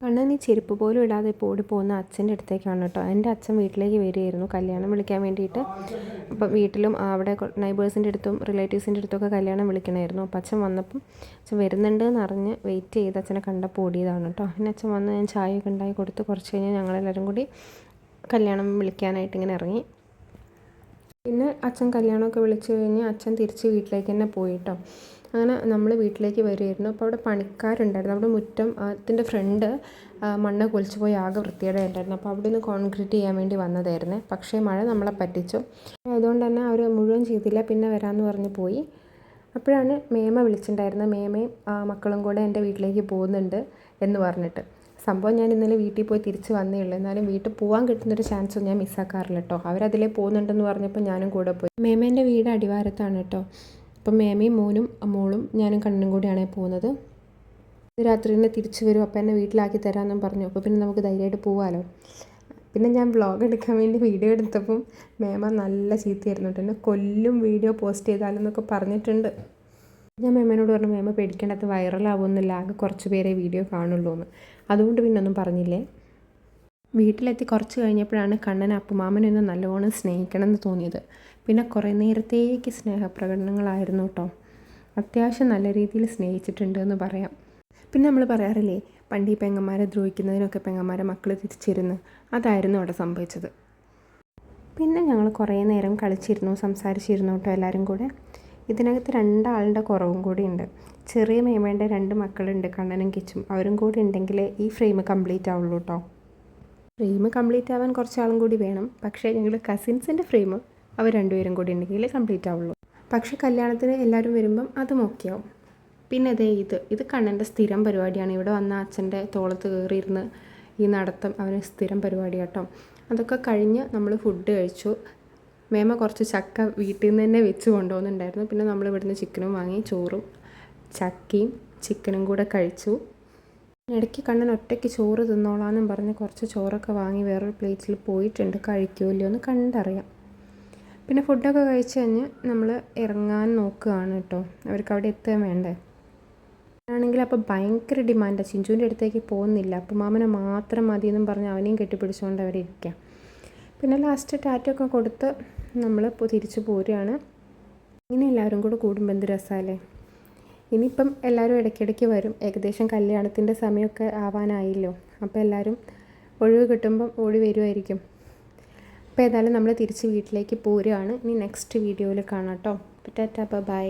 കണ്ണൻ ഈ ചെരുപ്പ് പോലും ഇടാതെ ഇപ്പോൾ ഓടി പോകുന്ന അച്ഛൻ്റെ അടുത്തേക്കാണ് കേട്ടോ. എൻ്റെ അച്ഛൻ വീട്ടിലേക്ക് വരികയായിരുന്നു കല്യാണം വിളിക്കാൻ വേണ്ടിയിട്ട്. അപ്പം വീട്ടിലും അവിടെ നൈബേഴ്സിൻ്റെ അടുത്തും റിലേറ്റീവ്സിൻ്റെ അടുത്തൊക്കെ കല്യാണം വിളിക്കണമായിരുന്നു. അപ്പം അച്ഛൻ വന്നപ്പം അച്ഛൻ വരുന്നുണ്ട് എന്നറിഞ്ഞ് വെയിറ്റ് ചെയ്ത് അച്ഛനെ കണ്ടപ്പോൾ ഓടിയതാണ് കേട്ടോ. പിന്നെ അച്ഛൻ വന്ന് ഞാൻ ചായയൊക്കെ ഉണ്ടാക്കി കൊടുത്ത് കുറച്ച് കഴിഞ്ഞ് ഞങ്ങളെല്ലാവരും കൂടി കല്യാണം വിളിക്കാനായിട്ട് ഇങ്ങനെ ഇറങ്ങി. പിന്നെ അച്ഛൻ കല്യാണമൊക്കെ വിളിച്ച് കഴിഞ്ഞ് അച്ഛൻ തിരിച്ച് വീട്ടിലേക്ക് തന്നെ പോയി കേട്ടോ. അങ്ങനെ നമ്മൾ വീട്ടിലേക്ക് വരുമായിരുന്നു. അപ്പോൾ അവിടെ പണിക്കാരുണ്ടായിരുന്നു. അവിടെ മുറ്റം അതിൻ്റെ ഫ്രണ്ട് മണ്ണ് കുളിച്ച് പോയി ആകെ വൃത്തിയുടെ ഉണ്ടായിരുന്നു. അപ്പോൾ അവിടെ നിന്ന് കോൺക്രീറ്റ് ചെയ്യാൻ വേണ്ടി വന്നതായിരുന്നു. പക്ഷേ മഴ നമ്മളെ പറ്റിച്ചു. അതുകൊണ്ട് തന്നെ അവർ മുഴുവൻ ചെയ്തില്ല. പിന്നെ വരാമെന്ന് പറഞ്ഞ് പോയി. അപ്പോഴാണ് മേമ വിളിച്ചിട്ടുണ്ടായിരുന്നത്. മേമയും മക്കളും കൂടെ എൻ്റെ വീട്ടിലേക്ക് പോകുന്നുണ്ട് എന്ന് പറഞ്ഞിട്ട്. സംഭവം ഞാൻ ഇന്നലെ വീട്ടിൽ പോയി തിരിച്ച് വന്നേ ഉള്ളൂ. എന്നാലും വീട്ടിൽ പോകാൻ കിട്ടുന്നൊരു ചാൻസും ഞാൻ മിസ്സാക്കാറില്ല കേട്ടോ. അവരതിലേ പോകുന്നുണ്ടെന്ന് പറഞ്ഞപ്പോൾ ഞാനും കൂടെ പോയി. മേമേൻ്റെ വീട് അടിവാരത്താണ് കേട്ടോ. അപ്പം മേമയും മോളും ഞാനും കണ്ണനും കൂടിയാണ് പോകുന്നത്. രാത്രി തന്നെ തിരിച്ചു വരും. അപ്പം എന്നെ വീട്ടിലാക്കി തരാമെന്നും പറഞ്ഞു. അപ്പോൾ പിന്നെ നമുക്ക് ധൈര്യമായിട്ട് പോകാമല്ലോ. പിന്നെ ഞാൻ വ്ളോഗ് എടുക്കാൻ വേണ്ടി വീഡിയോ എടുത്തപ്പം മേമ നല്ല ചീത്തയായിരുന്നു കേട്ടോ. എന്നെ കൊല്ലും വീഡിയോ പോസ്റ്റ് ചെയ്താലെന്നൊക്കെ പറഞ്ഞിട്ടുണ്ട്. ഞാൻ മേമേനോട് പറഞ്ഞു, മേമ പേടിക്കേണ്ടത് വൈറലാവുമെന്നില്ല, ആകെ കുറച്ച് പേരെ വീഡിയോ കാണുള്ളൂ എന്ന്. അതുകൊണ്ട് പിന്നെ ഒന്നും പറഞ്ഞില്ലേ. വീട്ടിലെത്തി കുറച്ച് കഴിഞ്ഞപ്പോഴാണ് കണ്ണൻ അപ്പുമാമനെന്ന് നല്ലവണ്ണം സ്നേഹിക്കണം എന്ന് തോന്നിയത്. പിന്നെ കുറേ നേരത്തേക്ക് സ്നേഹപ്രകടനങ്ങളായിരുന്നു കേട്ടോ. അത്യാവശ്യം നല്ല രീതിയിൽ സ്നേഹിച്ചിട്ടുണ്ട് എന്ന് പറയാം. പിന്നെ നമ്മൾ പറയാറില്ലേ, പണ്ട് ഈ പെങ്ങന്മാരെ ദ്രോഹിക്കുന്നതിനൊക്കെ പെങ്ങന്മാരെ മക്കൾ തിരിച്ചിരുന്ന്, അതായിരുന്നു അവിടെ സംഭവിച്ചത്. പിന്നെ ഞങ്ങൾ കുറേ നേരം കളിച്ചിരുന്നു, സംസാരിച്ചിരുന്നു കേട്ടോ എല്ലാവരും കൂടെ. ഇതിനകത്ത് 2 ആളുടെ കുറവും കൂടി ഉണ്ട്. ചെറിയ മേമേൻ്റെ 2 മക്കളുണ്ട്, കണ്ണനും കിച്ചും. അവരും കൂടി ഉണ്ടെങ്കിലേ ഈ ഫ്രെയിം കംപ്ലീറ്റ് ആവുള്ളൂ കേട്ടോ. ഫ്രെയിം കംപ്ലീറ്റ് ആവാൻ കുറച്ചാളും കൂടി വേണം. പക്ഷേ ഞങ്ങൾ കസിൻസിൻ്റെ ഫ്രെയിം അവർ 2 പേരും കൂടി ഉണ്ടെങ്കിൽ കംപ്ലീറ്റ് ആവുള്ളൂ. പക്ഷേ കല്യാണത്തിന് എല്ലാവരും വരുമ്പം അതും ഓക്കെ ആവും. പിന്നെ ഇത് കണ്ണൻ്റെ സ്ഥിരം പരിപാടിയാണ്. ഇവിടെ വന്ന അച്ഛൻ്റെ തോളത്ത് കയറിയിരുന്ന് ഈ നടത്തം അവന് സ്ഥിരം പരിപാടി കേട്ടോ. അതൊക്കെ കഴിഞ്ഞ് നമ്മൾ ഫുഡ് കഴിച്ചു. മേമ കുറച്ച് ചക്ക വീട്ടിൽ നിന്ന് തന്നെ വെച്ച് കൊണ്ടുപോകുന്നുണ്ടായിരുന്നു. പിന്നെ നമ്മൾ ഇവിടുന്ന് ചിക്കനും വാങ്ങി ചോറും ചക്കയും ചിക്കനും കൂടെ കഴിച്ചു. ഇടയ്ക്ക് കണ്ണൻ ഒറ്റയ്ക്ക് ചോറ് തിന്നോളാമെന്നും പറഞ്ഞ് കുറച്ച് ചോറൊക്കെ വാങ്ങി വേറൊരു പ്ലേറ്റിൽ പോയിട്ടുണ്ട്. കഴിക്കുമല്ലോ എന്ന് കണ്ടറിയാം. പിന്നെ ഫുഡൊക്കെ കഴിച്ച് കഴിഞ്ഞ് നമ്മൾ ഇറങ്ങാൻ നോക്കുകയാണ് കേട്ടോ. അവർക്ക് അവിടെ എത്താൻ വേണ്ടേ. ആണെങ്കിൽ അപ്പോൾ ഭയങ്കര ഡിമാൻഡാണ്. ചിഞ്ചുവിൻ്റെ അടുത്തേക്ക് പോകുന്നില്ല. അപ്പോൾ മാമനെ മാത്രം മതിയെന്നും പറഞ്ഞ് അവനെയും കെട്ടിപ്പിടിച്ചുകൊണ്ട് അവിടെ ഇരിക്കാം. പിന്നെ ലാസ്റ്റ് ടാറ്റൊക്കെ കൊടുത്ത് നമ്മൾ തിരിച്ചു പോരുകയാണ്. ഇങ്ങനെ എല്ലാവരും കൂടെ കൂടുമ്പോൾ എന്ത് രസമല്ലേ. ഇനിയിപ്പം എല്ലാവരും ഇടയ്ക്കിടയ്ക്ക് വരും. ഏകദേശം കല്യാണത്തിൻ്റെ സമയമൊക്കെ ആവാനായില്ലോ. അപ്പോൾ എല്ലാവരും ഒഴിവ് കിട്ടുമ്പം ഓടി വരുമായിരിക്കും. അപ്പോൾ ഏതായാലും നമ്മൾ തിരിച്ച് വീട്ടിലേക്ക് പോരുകയാണ്. ഇനി നെക്സ്റ്റ് വീഡിയോയിൽ കാണാം കേട്ടോ. Tata bye.